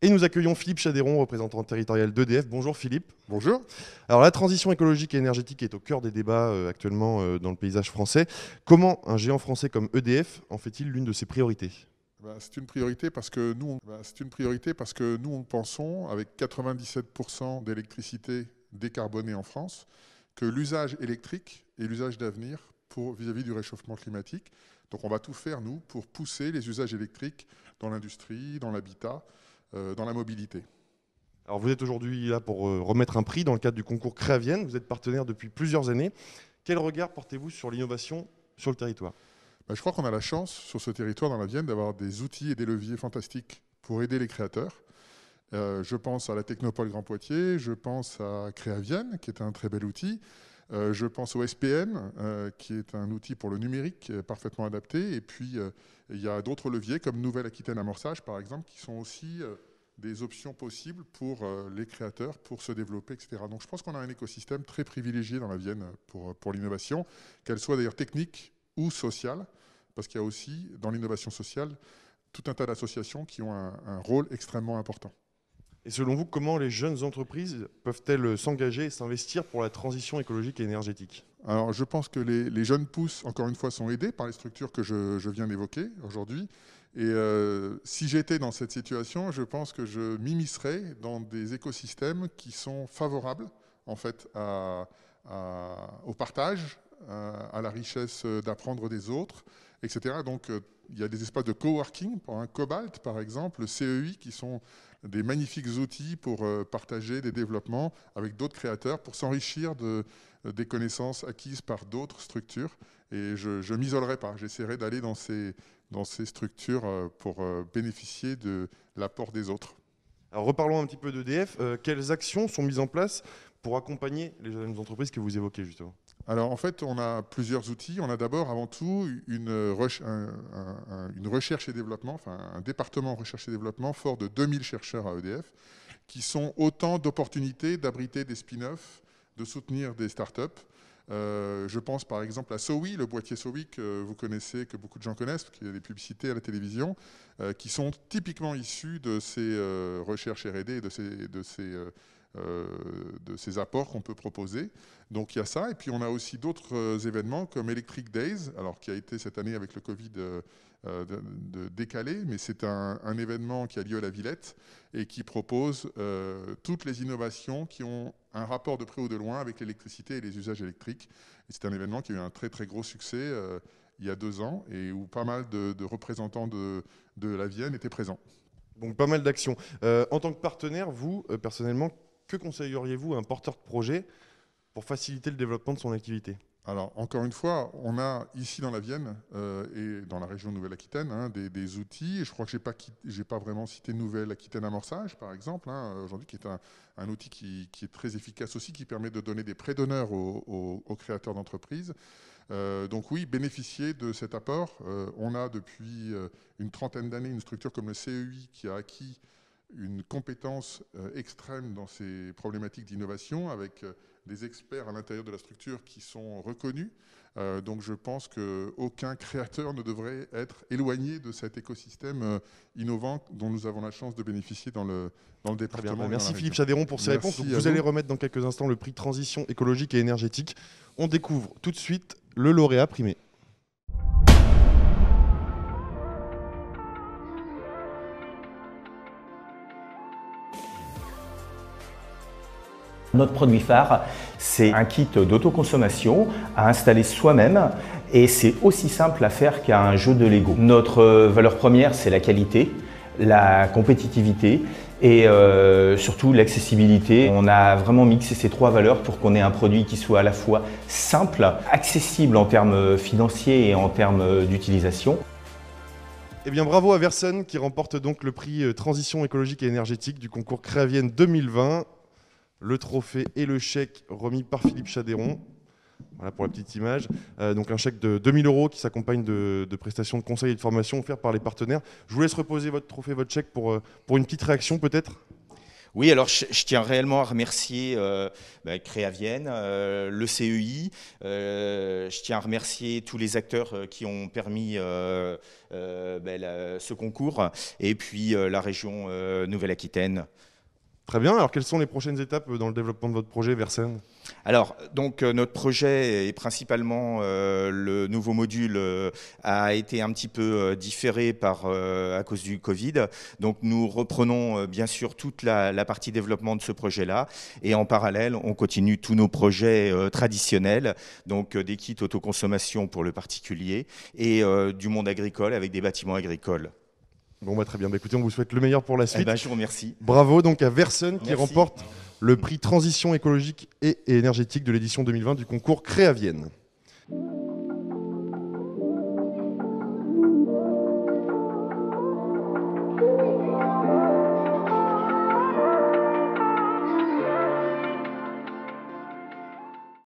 Et nous accueillons Philippe Chadéron, représentant territorial d'EDF. Bonjour Philippe. Bonjour. Alors la transition écologique et énergétique est au cœur des débats actuellement dans le paysage français. Comment un géant français comme EDF en fait-il l'une de ses priorités ? C'est une priorité parce que nous pensons, avec 97% d'électricité décarbonée en France, que l'usage électrique est l'usage d'avenir vis-à-vis du réchauffement climatique. Donc on va tout faire, nous, pour pousser les usages électriques dans l'industrie, dans l'habitat, dans la mobilité. Alors vous êtes aujourd'hui là pour remettre un prix dans le cadre du concours Créavienne. Vous êtes partenaire depuis plusieurs années. Quel regard portez-vous sur l'innovation sur le territoire ? Je crois qu'on a la chance, sur ce territoire dans la Vienne, d'avoir des outils et des leviers fantastiques pour aider les créateurs. Je pense à la Technopole Grand Poitiers, je pense à Créavienne, qui est un très bel outil. Je pense au SPN, qui est un outil pour le numérique parfaitement adapté. Et puis, il y a d'autres leviers, comme Nouvelle-Aquitaine Amorçage, par exemple, qui sont aussi des options possibles pour les créateurs, pour se développer, etc. Donc je pense qu'on a un écosystème très privilégié dans la Vienne pour l'innovation, qu'elle soit d'ailleurs technique ou sociale, parce qu'il y a aussi, dans l'innovation sociale, tout un tas d'associations qui ont un rôle extrêmement important. Et selon vous, comment les jeunes entreprises peuvent-elles s'engager et s'investir pour la transition écologique et énergétique ? Alors, je pense que les jeunes pousses, encore une fois, sont aidés par les structures que je viens d'évoquer aujourd'hui. Et si j'étais dans cette situation, je pense que je m'immiscerais dans des écosystèmes qui sont favorables, en fait, au partage, à la richesse d'apprendre des autres, etc. Donc, il y a des espaces de coworking, pour un Cobalt, par exemple, le CEI, qui sont des magnifiques outils pour partager des développements avec d'autres créateurs, pour s'enrichir des connaissances acquises par d'autres structures. Et je ne m'isolerai pas, j'essaierai d'aller dans ces structures pour bénéficier de l'apport des autres. Alors reparlons un petit peu d'EDF. Quelles actions sont mises en place pour accompagner les jeunes entreprises que vous évoquez justement ? Alors en fait, on a plusieurs outils. On a d'abord, avant tout, une recherche et développement, enfin un département recherche et développement fort de 2000 chercheurs à EDF, qui sont autant d'opportunités d'abriter des spin-offs, de soutenir des startups. Je pense par exemple à SOWI, le boîtier SOWI que vous connaissez, que beaucoup de gens connaissent, parce qu'il y a des publicités à la télévision, qui sont typiquement issues de ces recherches R&D et de ces apports qu'on peut proposer. Donc il y a ça, et puis on a aussi d'autres événements comme Electric Days, alors qui a été cette année avec le Covid décalé, mais c'est un événement qui a lieu à la Villette et qui propose toutes les innovations qui ont un rapport de près ou de loin avec l'électricité et les usages électriques. Et c'est un événement qui a eu un très très gros succès il y a 2 ans et où pas mal de représentants de la Vienne étaient présents. Donc pas mal d'actions. En tant que partenaire, vous, personnellement, que conseilleriez-vous à un porteur de projet pour faciliter le développement de son activité ? Alors, encore une fois, on a ici dans la Vienne et dans la région de Nouvelle-Aquitaine des outils. Je crois que je n'ai pas vraiment cité Nouvelle-Aquitaine Amorçage, par exemple, aujourd'hui, qui est un outil qui est très efficace aussi, qui permet de donner des prêts d'honneur aux créateurs d'entreprises. Donc oui, bénéficier de cet apport. On a depuis une trentaine d'années une structure comme le CEI qui a acquis une compétence extrême dans ces problématiques d'innovation avec des experts à l'intérieur de la structure qui sont reconnus. Donc je pense qu'aucun créateur ne devrait être éloigné de cet écosystème innovant dont nous avons la chance de bénéficier dans le département. Merci Philippe Chadéron pour ces réponses. Donc, vous allez remettre dans quelques instants le prix Transition écologique et énergétique. On découvre tout de suite le lauréat primé. Notre produit phare, c'est un kit d'autoconsommation à installer soi-même et c'est aussi simple à faire qu'un jeu de Lego. Notre valeur première, c'est la qualité, la compétitivité et surtout l'accessibilité. On a vraiment mixé ces 3 valeurs pour qu'on ait un produit qui soit à la fois simple, accessible en termes financiers et en termes d'utilisation. Eh bien, bravo à Verson qui remporte donc le prix Transition écologique et énergétique du concours Créavienne 2020. Le trophée et le chèque remis par Philippe Chadéron. Voilà pour la petite image. Donc un chèque de 2 000 € qui s'accompagne de prestations de conseils et de formation offertes par les partenaires. Je vous laisse reposer votre trophée, votre chèque pour une petite réaction peut-être. Oui, alors je tiens réellement à remercier Créavienne, le CEI. Je tiens à remercier tous les acteurs qui ont permis ce concours, et puis la région Nouvelle-Aquitaine. Très bien. Alors, quelles sont les prochaines étapes dans le développement de votre projet Versen? Alors, donc notre projet est principalement le nouveau module a été un petit peu différé à cause du Covid. Donc, nous reprenons bien sûr toute la partie développement de ce projet-là, et en parallèle, on continue tous nos projets traditionnels, donc des kits autoconsommation pour le particulier et du monde agricole avec des bâtiments agricoles. Bon, bah, très bien. Bah, écoutez, on vous souhaite le meilleur pour la suite. Je vous remercie. Bravo donc à Versen qui Merci. remporte le prix Transition écologique et énergétique de l'édition 2020 du concours Créavienne.